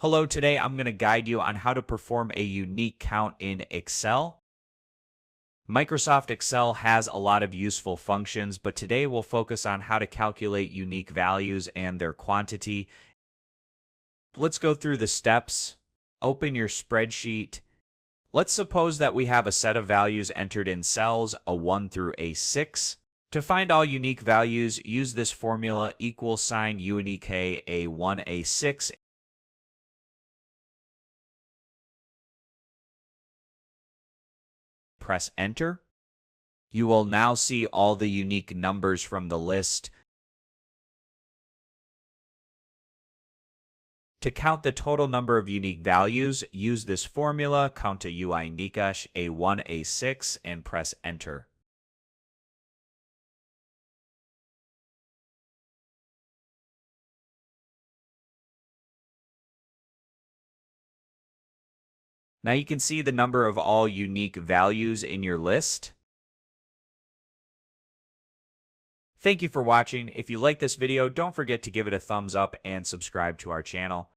Hello, today I'm going to guide you on how to perform a unique count in Excel. Microsoft Excel has a lot of useful functions, but today we'll focus on how to calculate unique values and their quantity. Let's go through the steps. Open your spreadsheet. Let's suppose that we have a set of values entered in cells A1 through A6. To find all unique values, use this formula =unique A1, A6. Press enter. You will now see all the unique numbers from the list. To count the total number of unique values, use this formula, counta unique A1, A6, and press enter. Now you can see the number of all unique values in your list. Thank you for watching. If you like this video, don't forget to give it a thumbs up and subscribe to our channel.